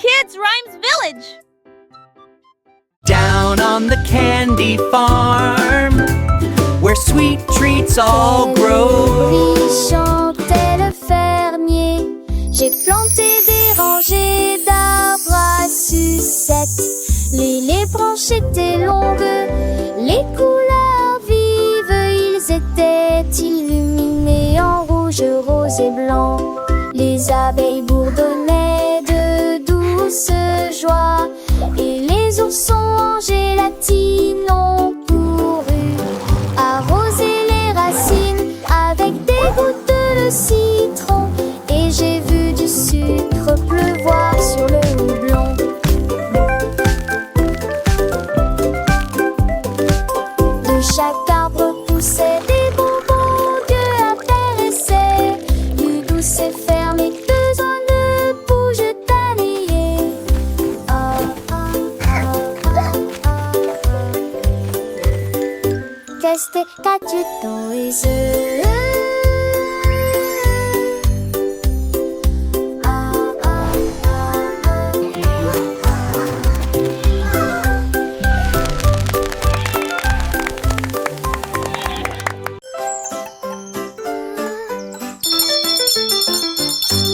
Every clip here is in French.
Kids Rhymes Village. Down on the candy farm, where sweet treats all grow. Lui chantait le fermier. J'ai planté des rangées d'arbres à sucettes. Les branches étaient longues, les couleurs vives. Ils étaient illuminés en rouge, rose et blanc. Les abeilles bourdonnaient de douce joie, et les oursons en gélatine ont couru arroser les racines avec des gouttes de citron. Et j'ai vu du sucre pleuvoir sur le houblon. De chaque arbre poussaient des bonbons Dieu intéressés. Du douce et fermé, besoin de bouge tannier. Qu'est-ce qu'as-tu dans les yeux?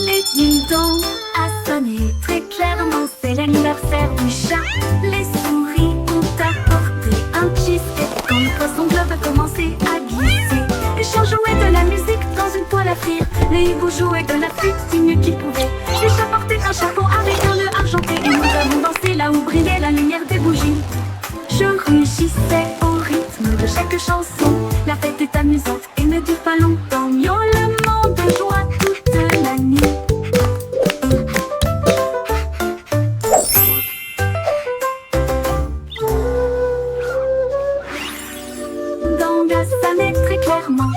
Les ding-dong a sonné très clairement, c'est l'anniversaire du chat. Les souris ont apporté un cheesecake quand le poisson globe a commencé à glisser. Les chiens jouaient de la musique dans une poêle à frire. Les hiboux jouaient de la flûte du mieux qu'ils pouvaient. Les chats portaient un chapeau avec un nœud argenté, et nous avons dansé là où brillait la lumière des bougies. Je rugissais au rythme de chaque chanson. La fête est amusante et ne dure pas longtemps. Miaulement de joie toute la nuit. Dong a sonné très clairement,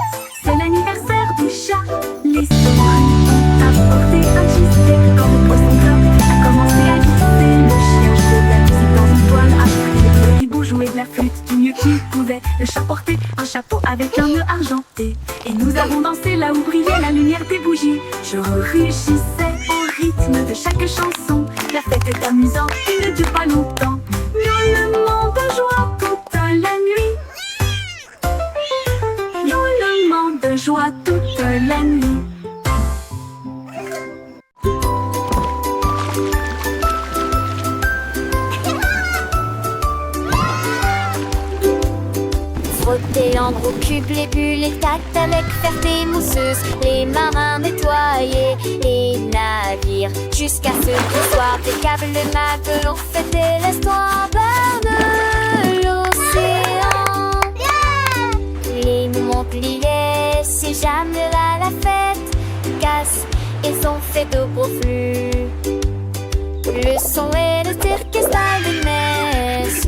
c'est l'anniversaire du chat. Les souris ont apporté un cheesecake quand le poisson globe a commencé à glisser. Le chien jouait de la musique dans une toile à frire. Le hibou jouait de la flûte du mieux qu'il pouvait. Le chat portait un chapeau avec un nœud argenté, et nous avons dansé là où brillait la lumière des bougies. Je rugissais au rythme de chaque chanson. La fête est amusante et ne dure pas longtemps. Miaulement de joie toute la nuit. Miaulement de joie toute la nuit. Frotter en gros cubes les bulles, les tâtes avec ferté mousseuse. Les marins nettoyaient les navires jusqu'à ce qu'au soir des câbles de matelot fêtaient l'histoire de l'océan. Les monts-pliés, si jamais là la fête casse, ils ont fait de gros flux. Le son et le cirque stade de messe.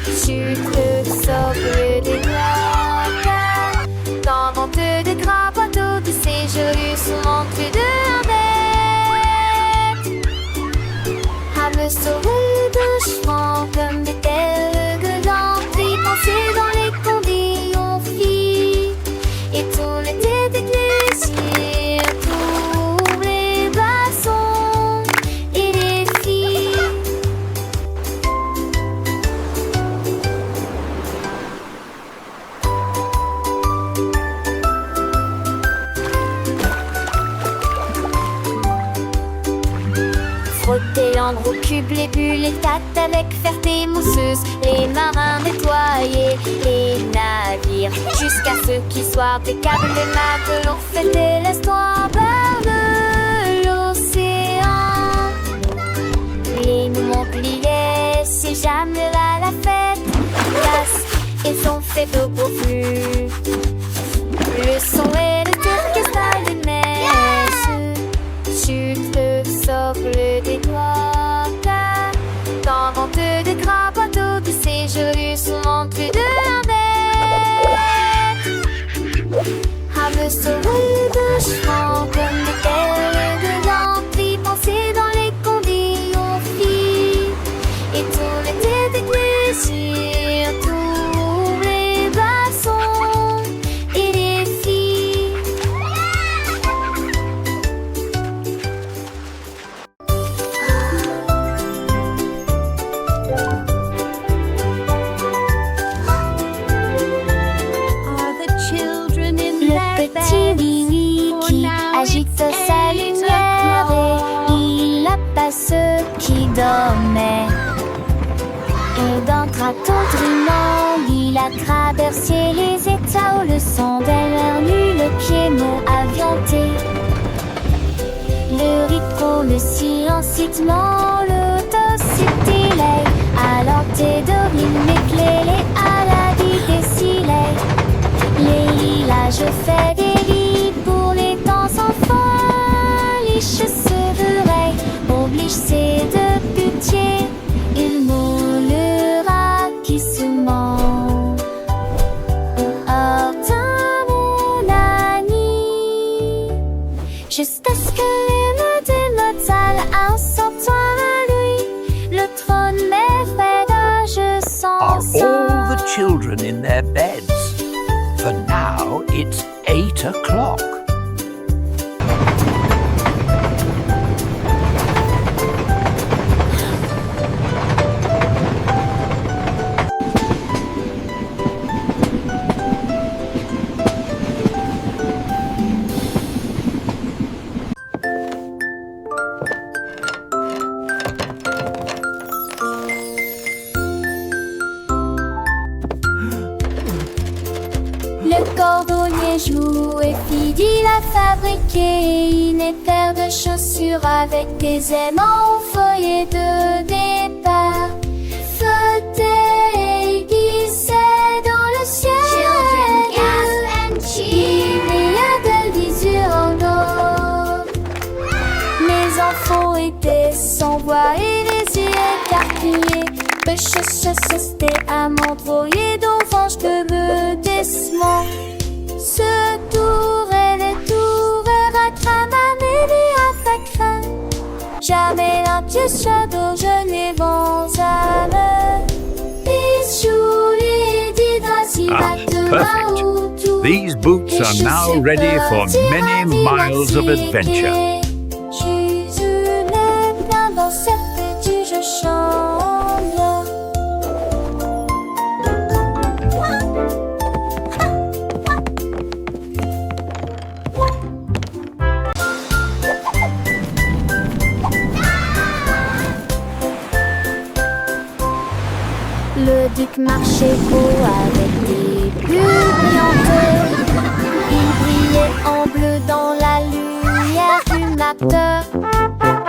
Sucre, socle, des noix, dans vente de gras bateaux de séjour, souvent plus de bête. À me sauver de chevaux comme des terres gueulantes, puis penser dans les condés on fit, et tout l'été d'église, tous les glaçons et les filles. Frotter en gros cubes les bulles, les tâtes avec ferté mousseuse. Les marins nettoyaient les navires jusqu'à ce qu'ils soient des câbles de matelot fêtaient l'histoire de l'océan. Les monts pliés, si jamais là la fête casse, ils ont fait de gros flux. Le son et le orchestre des messes. Sucre, socle, des doigts, dans vente de gras bateaux de séjour, souvent plus de bête. À me sauver de chevaux comme des terres de lampes, penser dans les condés on fit, et tout l'été d'église, tous les glaçons et les filles. à ceux qui dormaient. Et d'un traton trinant, il a traversé les états où le sang d'elle nu le pied mot avianté. Le rythme, le silencitement, l'autocité, alors t'es dormine, m'éclairer à la vie des silets. Les lilas, je fais des lits pour les temps enfants. Les cheveux oblige c'est de pitié. Il moulera qui se ment. Oh, mon ami, jusqu'à ce que les mots de notre salle un sortant à lui, le trône m'effraie, je sens. Are all the children in their beds? For now, it's 8 o'clock. Le cordonnier joue et Fidi l'a fabriqué une paire de chaussures avec des aimants au foyer de départ. Fauteuil glissait dans le ciel. Children gasp and cheer. Il y a de l'usure en eau. Les enfants étaient sans voix et les yeux écarquillés. C'était à m'envoyer d'enfange que me décement. Ce tour et les tours à cramer jamais un pied shadow, je n'ai vent à me. Perfect. These boots are now ready for many miles of adventure. Le duc marchait haut avec des bulles brillantes. Il brillait en bleu dans la lumière du matin.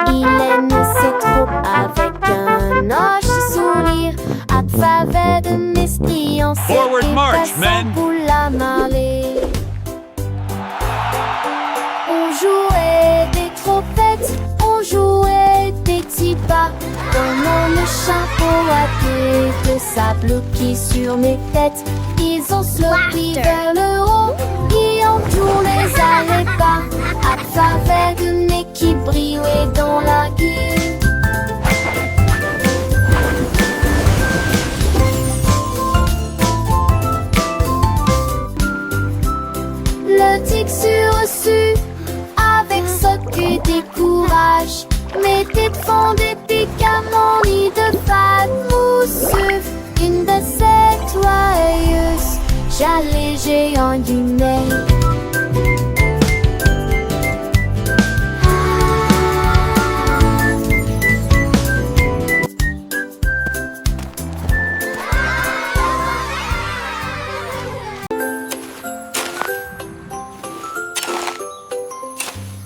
Il aimait ses troupes avec un hoche sourire. À travers de mesquillons, Forward march, men. Pour la marée. On jouait des trompettes, on jouait des petits pas. Pendant le chapeau à queue de sable qui sur mes têtes. Ils ont sauté vers le haut et en tourné les allées pas. À travers de nez qui brillait dans la gueule. Le tic sur reçu avec ce que des courages. Mes têtes font des pics à mon nid de pâte mousseux. Une de ces joyeuses, j'allais géant du nez.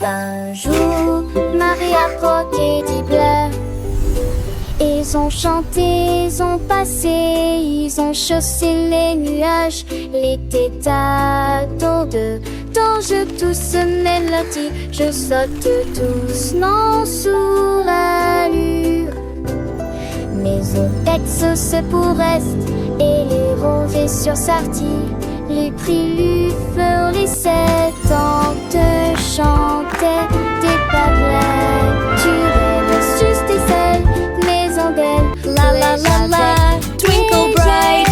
Un jour, Marie a croqué du bleu. Ils ont chanté, ils ont passé, ils ont chaussé les nuages. L'été t'attend dont je tousse mélodie. Je saute doucement sous l'allure. Mes textes se pourrest et les rosés sur sortie. Les cris fleurissait tant te chantait des padrins. Tu rêves juste des ailes, maison d'elle. La la la la, twinkle bright,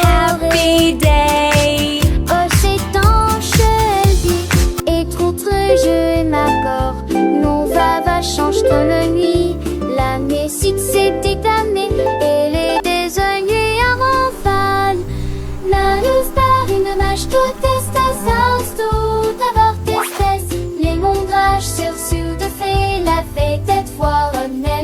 happy day. Oh, c'est tanche, elle dit, et trop je et ma corps. Non, va, change comme la nuit. La musique s'est éclamée, et les désoignés à renfale. La luz par une mâche, tout est tout avoir espèce. Les mondrages sur de fait, la fête, cette fois, honnête.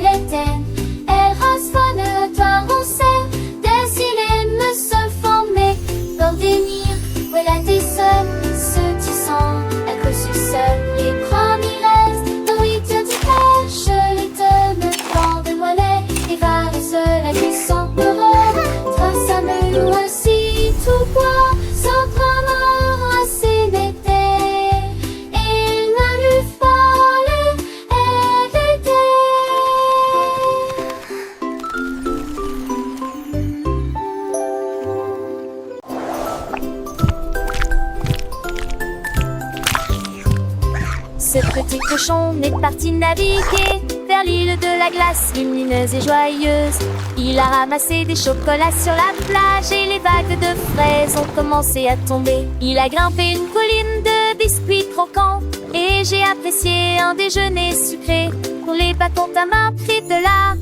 cochon est parti naviguer vers l'île de la glace lumineuse et joyeuse. Il a ramassé des chocolats sur la plage et les vagues de fraises ont commencé à tomber. Il a grimpé une colline de biscuits croquants et j'ai apprécié un déjeuner sucré. Pour les bâtons ta main pris de là,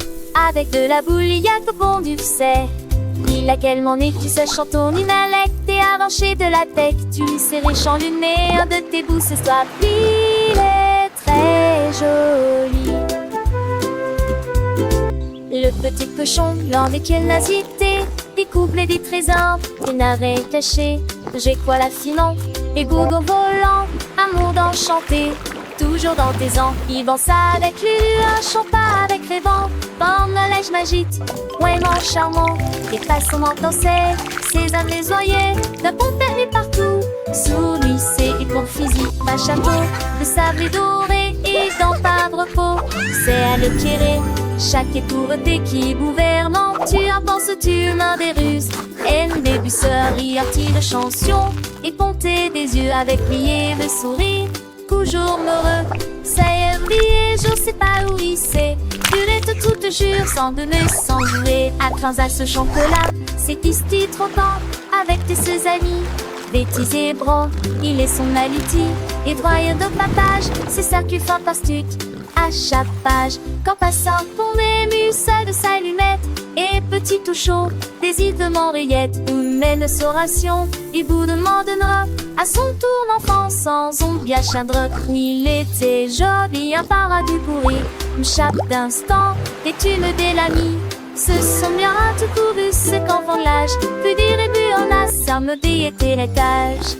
avec de la bouilliade au bon du sait. Il a quellement né, tu sais, chantons une intellecte et arraché de la tête. Tu lui serrais chanluné un de tes bouts ce soir. Il est très joli. Le petit cochon, lors desquels nasité, découple des trésors, des narets cachés. J'ai quoi l'affinant, et gourgons volants, amour d'enchanté. Toujours dans tes ans, il danse avec lui, un chanta avec les vents. Dans le neige magique, vraiment charmant. Et façon danser, ses âmes les oyer, d'un bon permis partout. Sous lui, c'est pour physique, un chapeau, de sable doré et dans pas de repos. C'est à l'éclairer, chaque étourté qui gouvernant. Tu en penses, tu mains des ruses. Et le début serait arti de chanson. Et ponter des yeux avec lui et le sourire. Toujours heureux, ça y est oublié, je sais pas où il s'est. Purette tout te jure, sans donner, sans jouer. À transal ce chocolat, c'est ici trop tendre. Avec tes ses amis, bêtises et bras, il est son aliti. Et broyeur de papage, c'est ça qui est fantastique. À chaque page, quand passant pour ému, seul de sa lunette. Et petit tout chaud, des îles de Montréette. Une mène sa ration, il vous demandera. À son tour l'enfant sans ombre à chindre. Il était joli, un paradis pourri. Une chape d'instant, des thunes des l'ami. Ce sont bien tout couru, c'est qu'enfant l'âge. Plus dire et plus on a, ça me était l'étage.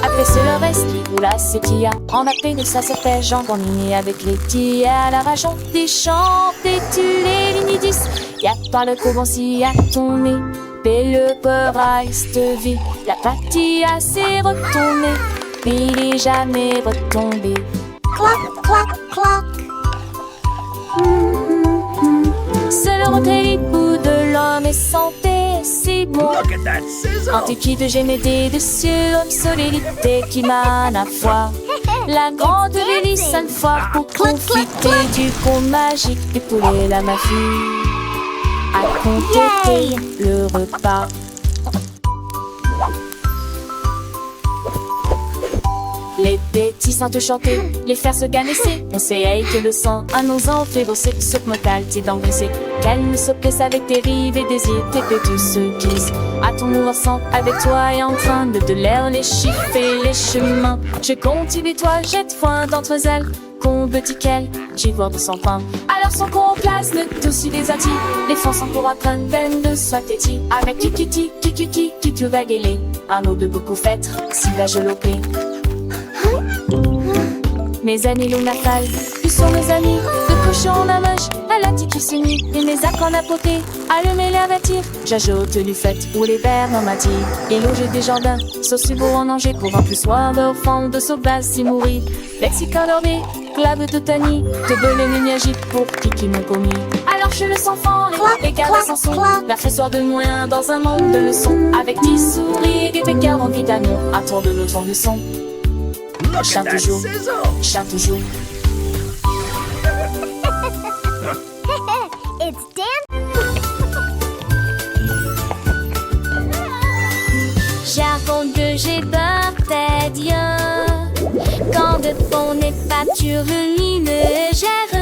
Après c'est le reste qui roule à ses tia. En appel de ça se fait jambon avec les tia. À la rajon des chants, des tu les lignes 10. Y'a pas le couvent si à ton nez. Et le peur de vie. La patia s'est retournée. Il est jamais retombé. Clac, clac, clac. C'est le retrait bout de l'homme et santé, c'est bon. Antiquité, j'ai m'aider dessus, obsolélité qui m'a à foi. La grande hélice une fois pour profiter du conte magique et poulet la mafie. À compléter le repas. Les petits sans te chanter, les faire se ganesser. On sait que le sang à nos ans fait bosser ce motal t'es d'engraisser. Qu'elle ne se plaise avec tes rives et désirs, tes pétus se glissent. À ton mouvement avec toi et en train de l'air les chiffres et les chemins. Je continue toi, jette foin d'entre elles. Qu'on petit qu'elle, j'y vois de son pain. Alors son qu'on place le dessus des attis. Les fonds sont pour apprendre peine de soit têtis. Avec kikiti, tu vas guéler. Un eau de beaucoup fête, si la je l'opé. Mes amis l'on affale, ils sont mes amis. De cochon en amage, à la tiki se mit. Et mes arcs en apoté, allumer l'air bâtir. J'ajoute du fait ou les verres dans ma tire. Et loger des jardins, sauce beau en danger. Pour un plus soir de fond de sauvage si mourir. Lexicon dormé, clave de tani. De belé nuagique pour qui m'ont commis. Alors je le sens fort, les gardes sans son. La fressoir de moins dans un monde de leçons. Avec 10 souris et des pécards en vitamine. À tour de l'autre de son. Chante toujours, chante toujours. It's Dan. J'avoue que j'ai peur peut-être bien. Quand de fond n'est pas sur le gère.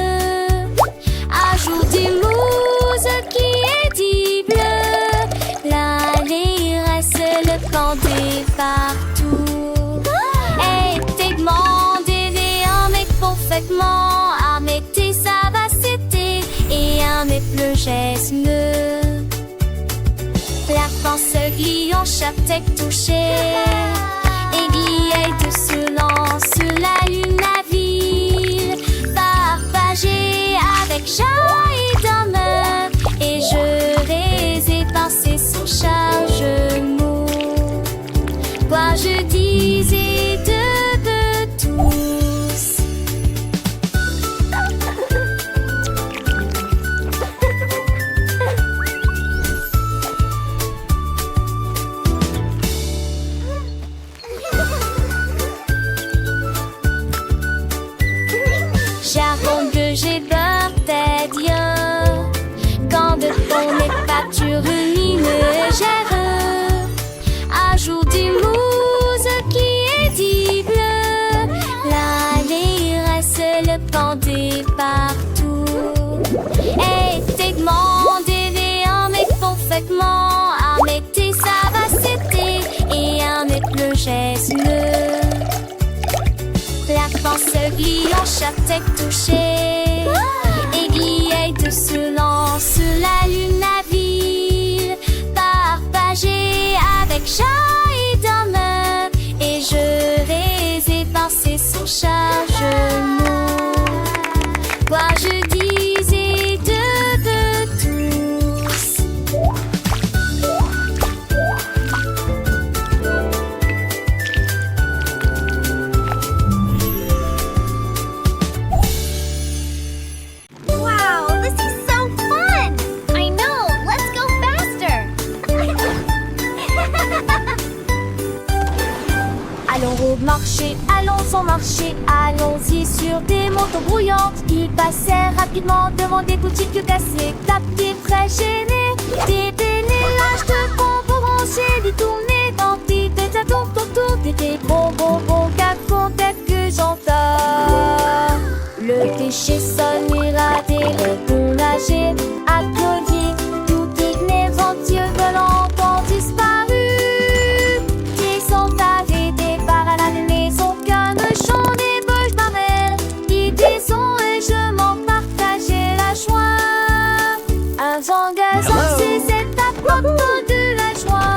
Ajoute des mousses qui est dit bleu. Là, les reste le canté partout. À mettre ça va c'était et à mettre le geste la France glie en chaque tête touchée aiguille de ce lance sur la lune la ville partagée avec joie et d'honneur et je les ai passés sous charge mot quoi je disais de tous. chaque tête touchée. Aiguillette se lance, l'allume navire, partagé avec chat et dame. Et je vais évincer son chargement. Quoi je disais de tous. Wow, this is so fun! I know, let's go faster! Allons au marché, allons au marché, allons-y sur des motos brouillantes. Ils passèrent rapidement devant des boutiques cassées, tapés, très gênés. Des pénélages de bonbons rangés, détournés dans des têtes à tour, des bonbons, qu'à que j'entends. Le péché sonne irradé, le bon nager, à collier, tout est venture volant ont disparu. Ils sont arrêtés par la maison, qu'un chant des bouches barrelles. Ils disent et je m'en partageais la joie. Un vent gazant, c'est cette apporte de la joie.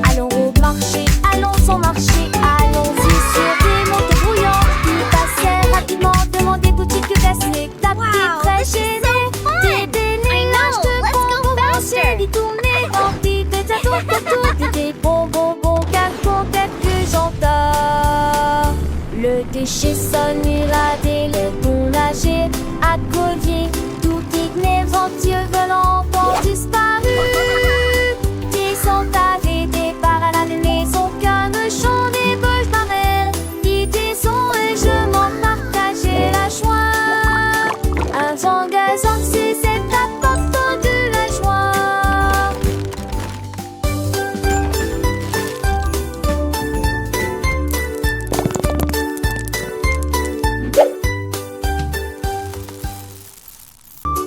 Allons au marché, allons au marché, allons-y sur des motos brouillantes. Ils passèrent rapidement devant des boutiques cassées, tapés, Wow, très this is gênés. so fun. Des pénélages de let's go bonbons faster. rangés, détournés dans des têtes à tour, des bonbons, qu'à que j'entends. Le déchet sonne irradé, le bon nager, à collier, tout est venture volant ont disparu. Ils sont arrêtés par la maison, qu'un chant des bouches barrelles. Ils disent et je m'en partageais la joie. Un vent gazant, c'est cette apporte de la joie.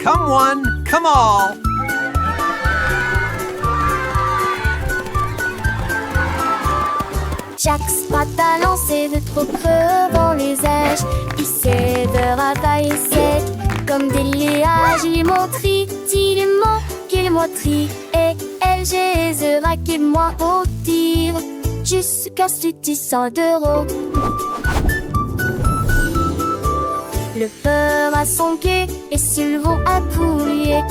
Come one, come all. Chaque spot à lancer de trop creux dans les âges. Il sait de ratailler sec comme des liages. Il montrit, il ment, qu'il montrit. Et elle, j'aisera qu'il moi au tir. Jusqu'à ce que 100 d'euros. Le peur à son quai et Sylvain à pouiller.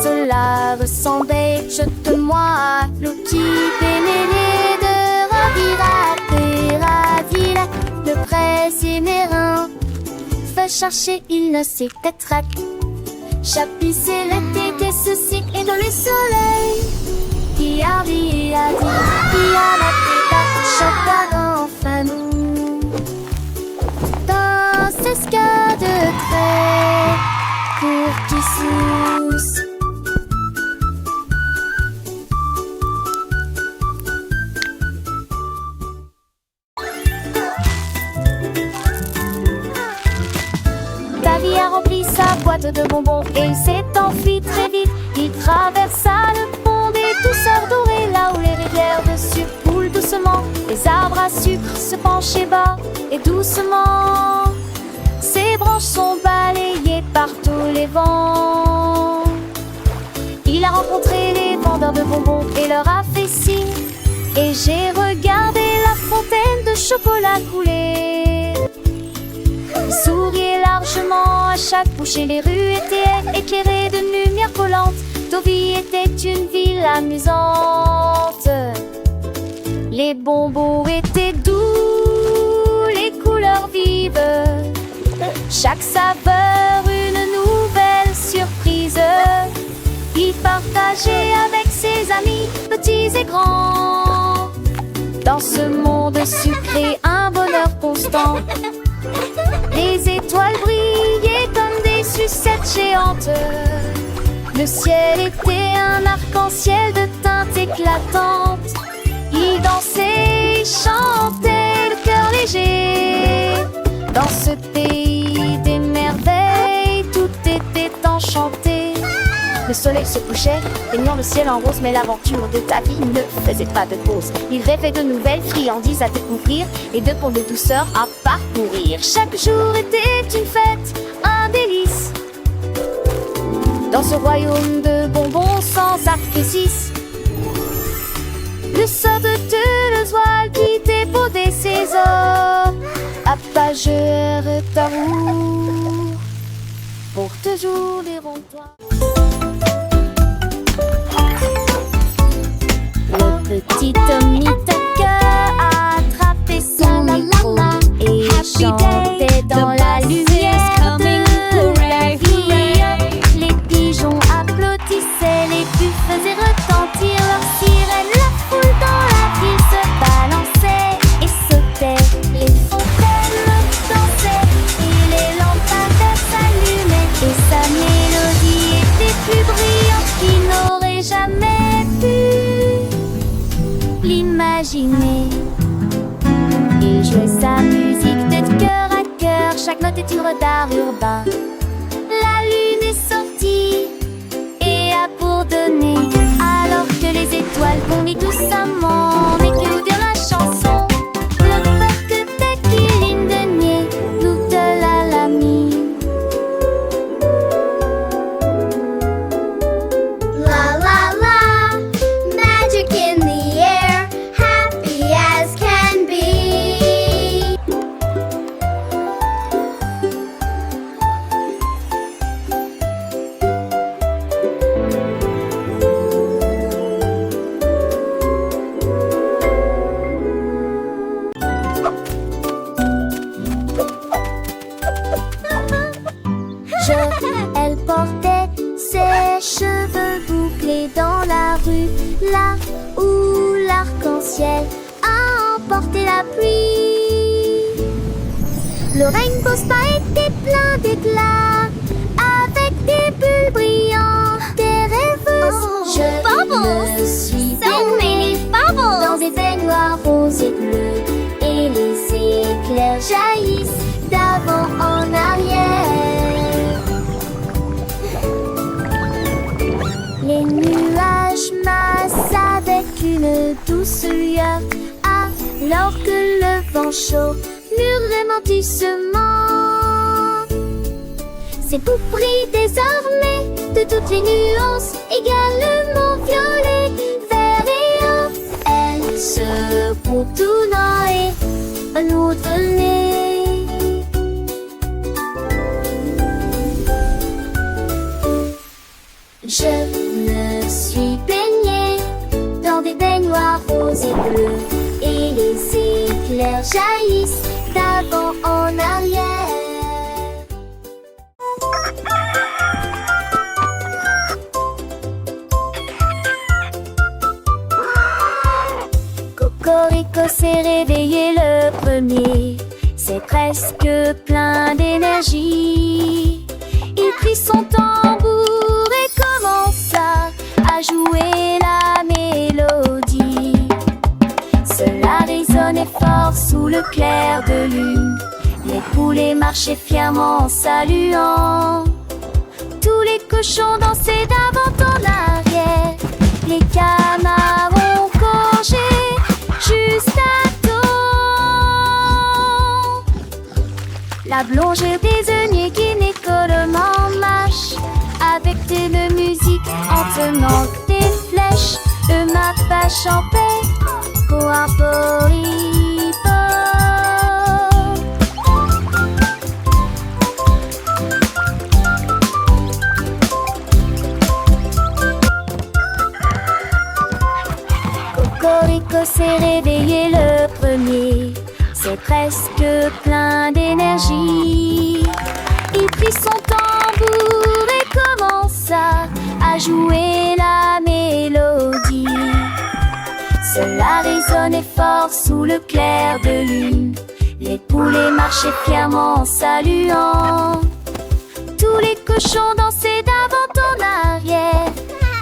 Cela ressemblait, jette-moi à l'eau qui pénérait de ravira, le presse mérin. Fait chercher, il ne sait être. Chapissé l'été, que ceci est dans le soleil. Qui a dit, qui a la tête, chacun enfin nous. Dans ce ska de trait, pour qui sous. Davy a rempli sa boîte de bonbons et il s'est enfui très vite. Il traversa le pont des douceurs dorées, là où les rivières de sucre coulent doucement. Les arbres à sucre se penchaient bas et doucement. Ses branches sont balayées par tous les vents. Il a rencontré les vendeurs de bonbons et leur a fait signe. Et j'ai regardé la fontaine de chocolat couler. Il souriait largement à chaque bouchée. Les rues étaient éclairées de lumière collante. Deauville était une ville amusante. Les bonbons étaient doux, les couleurs vives. Chaque saveur une nouvelle surprise. Il partageait avec ses amis, petits et grands. Dans ce monde sucré, un bonheur constant. Les étoiles brillaient comme des sucettes géantes. Le ciel était un arc-en-ciel de teintes éclatantes. Ils dansaient, chantaient, le cœur léger. Dans ce pays des merveilles, tout était enchanté. Le soleil se couchait, peignant le ciel en rose. Mais l'aventure de ta vie ne faisait pas de pause. Il rêvait de nouvelles friandises à découvrir et de ponts de douceur à parcourir. Chaque jour était une fête, un délice. Dans ce royaume de bonbons sans artifice. Le sort de l'oiseau qui déposait ses ors, apageur d'amour, pour toujours les ronds-toits. Le petit Tommy Tucker attrapait son micro et chantait dans la lumière de la vie. Les pigeons applaudissaient, les buts faisaient retentir leurs sirènes. La foule dans la ville se balançait et sautait. Les fontaines dansaient et les lampadaires s'allumaient. Et sa mélodie était plus brillante qu'il n'aurait jamais pu l'imaginer. Il jouait sa musique de cœur à cœur, chaque note est une d'art urbain. La lune est sortie et a pour donner, alors que les étoiles vomissent doucement. Mais que nous dire la chanson, le fait que dès qu'il de nier, nous de l'ami. La la la, magic in the air, happy as can be. Elle portait ses cheveux bouclés dans la rue, là où l'arc-en-ciel a emporté la pluie. Le Rainbow Spa était plein d'éclats, avec des bulles brillantes, des rêveuses. Je me suis baignée dans des baignoires roses et bleues, et les éclairs jaillissent d'avant en arrière. Les nuages massent avec une douce lueur, alors que le vent chaud murmurait doucement. Ses bouts brillent désormais de toutes les nuances, également violet, vert et or. Elle se contournant et nous donner. Je me suis baignée dans des baignoires roses et bleues, et les éclairs jaillissent d'avant en arrière. Cocorico s'est réveillé le premier, c'est presque plein d'énergie. Il prit son tambour et commença à jouer la mélodie. Cela résonnait fort sous le clair de lune. Les poulets marchaient fièrement en saluant. Tous les cochons dansaient d'avant en arrière. Les canards ont congé juste à temps. La blongère des œillets qui n'écolement marche avec de musique en tenant des flèches. Le mappa chantait pour un poripo. Cocorico s'est réveillé le premier, c'est presque plein d'énergie. Il prit son tambour et commença à jouer la mélodie. Cela résonnait fort sous le clair de lune. Les poulets marchaient fièrement en saluant. Tous les cochons dansaient d'avant en arrière.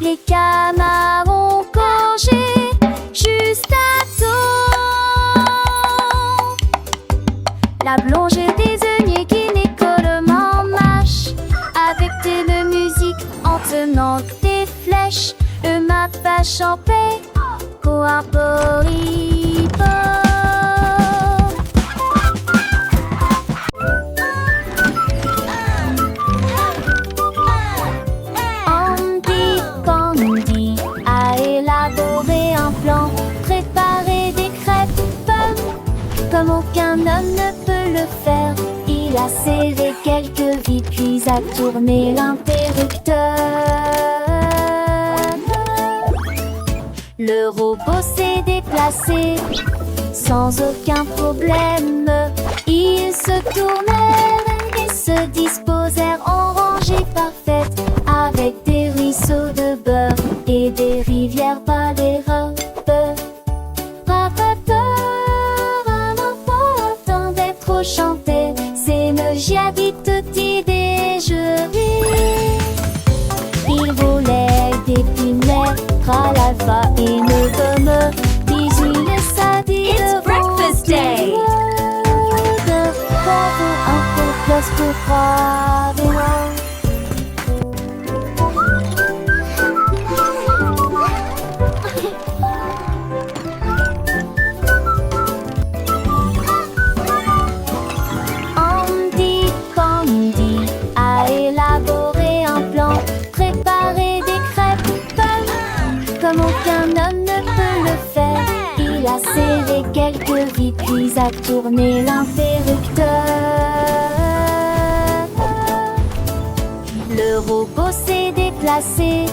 Les canards ont congé juste à maintenant des flèches, le mappa champé, coaporipo. Andy Pandy a élaboré un plan, préparé des crêpes pommes, comme aucun homme ne peut le faire. Il a serré quelques vis puis a tourné l'interrupteur. Le robot s'est déplacé sans aucun problème. Ils se tournèrent et se disposèrent en rangée parfaite, avec des ruisseaux de beurre et des rivières pas des robes. Tant d'être chanté, c'est me j'habite tutti déjeuner. Il volait des pinets, ralava et ne me bisous le sadi. It's breakfast day. Un peu plus pour Andy Pandy a élaboré un plan, préparé des crêpes pommes, comme aucun homme ne peut le faire. Il a serré quelques vis puis a tourné l'interrupteur. Le robot s'est déplacé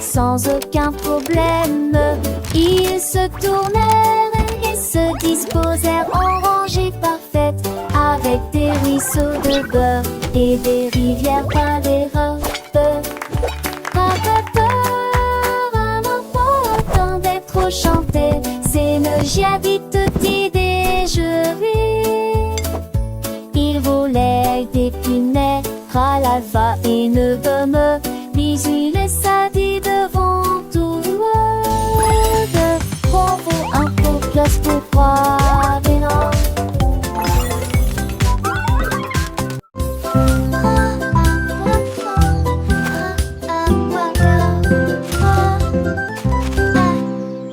sans aucun problème. Ils se tournèrent et se disposèrent en rangée parfaite, avec des ruisseaux de beurre et des rivières pas des robes. Tant d'être chanté, c'est me j'habite tutti déjeuner. Il volait des pinets, ralava et ne me bisous le sadi devant tout le monde. Bravo, un peu plus pour Provenance.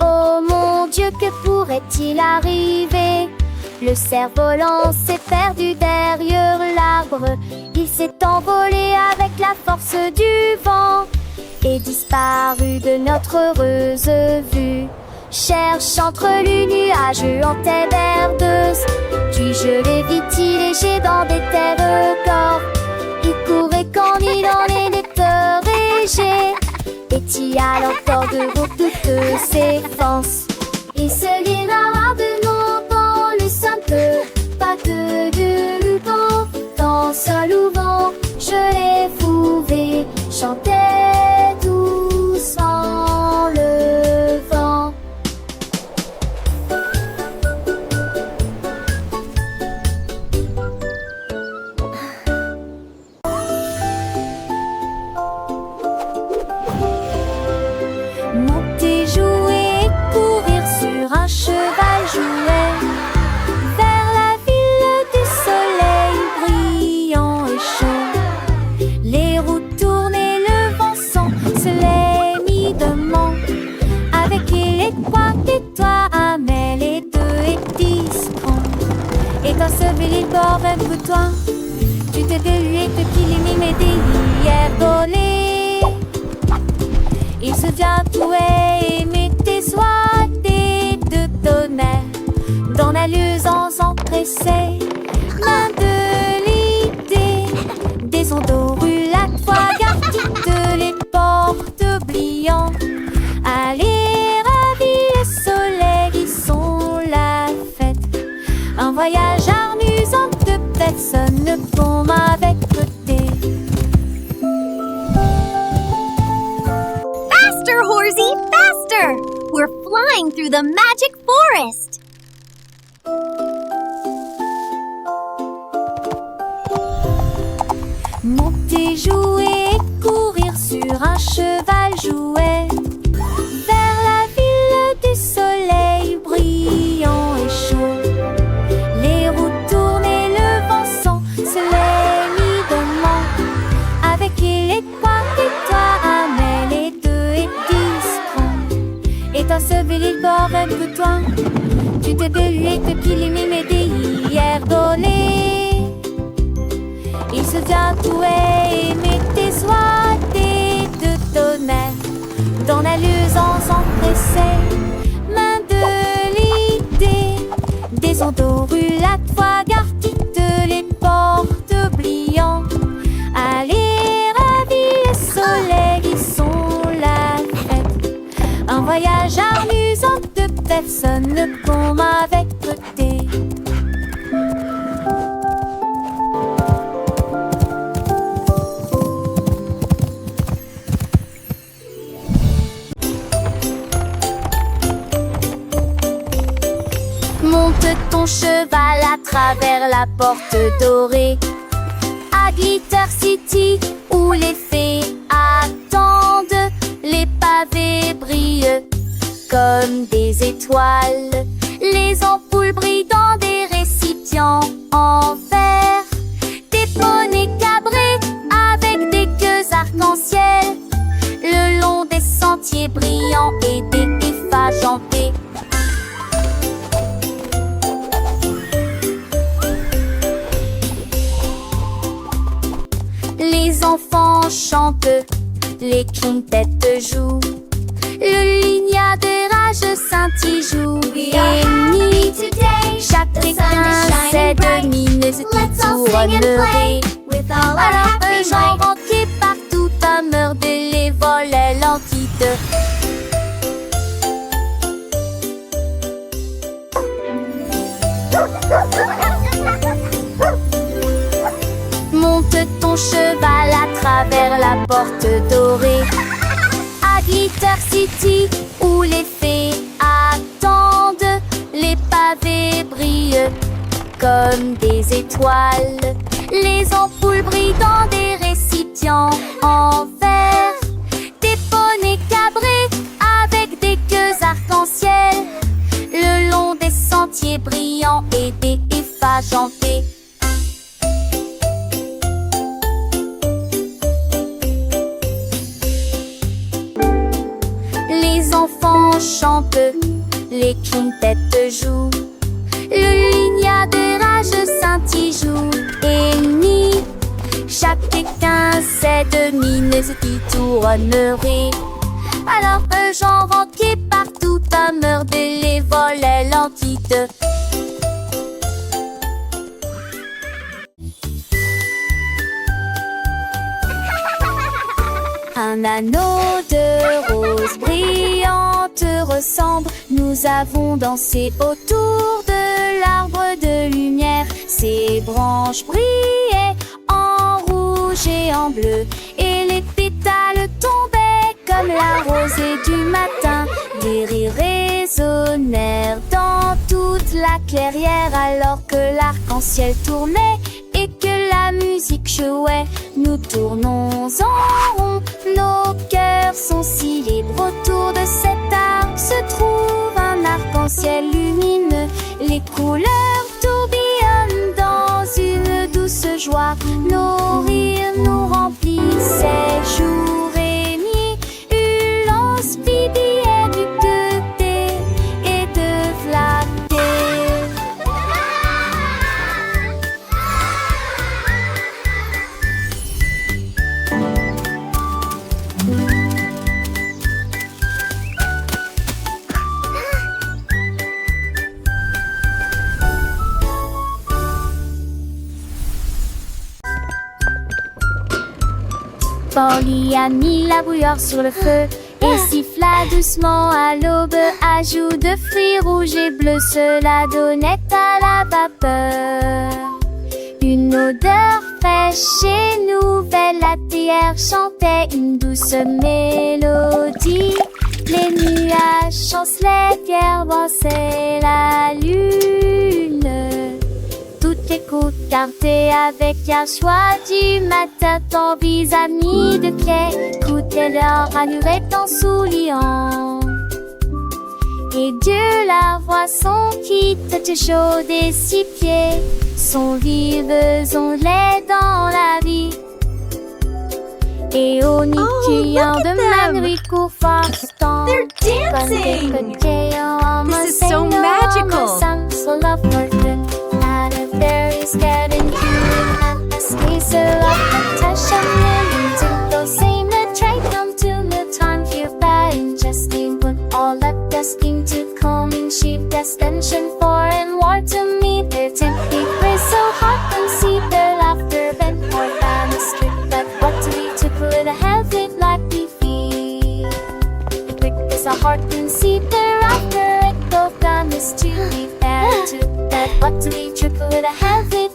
Oh mon Dieu, que pourrait-il arriver? Le cerf-volant s'est perdu derrière l'arbre. Il s'est envolé avec la force du vent et disparu de notre heureuse vue. Cherche entre les nuages en terre herbeuse, puis je l'ai vite léger dans des terres corps. Il courait comme il en était régé, et t'y a l'encore de toutes ses forces. Il se guéra de nom dans le simple, pas que de ruban, dans seul ou vent, je l'ai trouvé, chantait doucement le vent. Monter, jouer et courir sur un cheval jouet vers la ville du soleil brillant et chaud. Les roues tournaient, le vent se les mit de main. Avec les trois et toi, Amel et deux et 10 francs. Et dans ce ville bord d'un bouton, tu te déluais de qu'il mime des hier volés. Il se tatouait et mettait soit des deux tonnerres dans la luisance empressée. L'un de l'idée des ondes roulades, fois garde les portes oubliant. Allez, ravis le soleil, ils sont la fête. Un voyage amusant de personnes comme avec côté. Faster, Horsey, faster! We're flying through the magic forest. Monter, jouer et courir sur un cheval jouet vers la ville du soleil brillant et chaud. Les roues tournaient, le vent se les mit de main. Avec les trois et toi, toi. Tu t'es belé que qu'il aimait m'aider hier donné. Il se tient tout et met tes soins de tonnerre dans la luisance empressée. Main de l'idée, des ondorules à toi, garde qui te les porte oubliant. Allez, ravis les soleils qui sont la fête. Un voyage amusant de personnes comme avec côté. Monte ton cheval à travers la porte dorée à Glitter City où les fées attendent. Les pavés brillent comme des étoiles. Les ampoules brillent dans des récipients en verre. Des poneys cabrés avec des queues arc-en-ciel le long des sentiers brillants et des effages en paix. Les enfants chantent, les quintettes jouent, le lignard de rage scintille joue. Et nuit, chacun sait de mines qui tourneraient. Alors un genre entier partout à meurt de les volets l'entité. Monte ton cheval à travers la porte dorée à Glitter City où les fées attendent. Les pavés brillent comme des étoiles. Les ampoules brillent dans des récipients en verre. Des poneys cabrés avec des queues arc-en-ciel le long des sentiers brillants et des effages en paix. Les enfants chantent, les quintettes jouent, le lignard de rage scintille joue. Et nuit, chacun sait de mines qui tourneraient. Alors un genre entier partout à meurt de les volets l'entité. Un anneau de rose brillante ressemble. Nous avons dansé autour de l'arbre de lumière. Ses branches brillaient en rouge et en bleu, et les pétales tombaient comme la rosée du matin. Des rires résonnèrent dans toute la clairière alors que l'arc-en-ciel tournait et que la musique jouait. Nous tournons en rond, nos cœurs sont si libres. Autour de cet arc se trouve un arc-en-ciel lumineux. Les couleurs tourbillonnent dans une douce joie. Nos rires nous remplissaient jour et nuit. Ulance bibiait du côté et de flatter. Polly a mis la bouilloire sur le feu et siffla doucement à l'aube. Ajout de fruits rouges et bleus, cela donnait à la vapeur une odeur fraîche et nouvelle. La théière chantait une douce mélodie. Les nuages chancelaient, pierres dansaient la lune. Toutes les coups cartées avec un choix du matin. Ton vis-à-vis de pied coûtait leur allure en souriant. Et Dieu la voit son quitte chaude et si pieds sont vives onglets dans la vie. Et au nid criant de ma Enrico Froston. They're dancing! This is so magical. So love Martin. And if there is getting cute, space a lot of touch and living to those same that try come to the time here by ingesting, but all that destined to come in sheep destination for and war to meet their tempting grace so hot and see their laughter bent more than a strip that what to be to put a head it like we feel. Quick as a heart and see thereafter it go down is to be fair to that what to be triple with a head it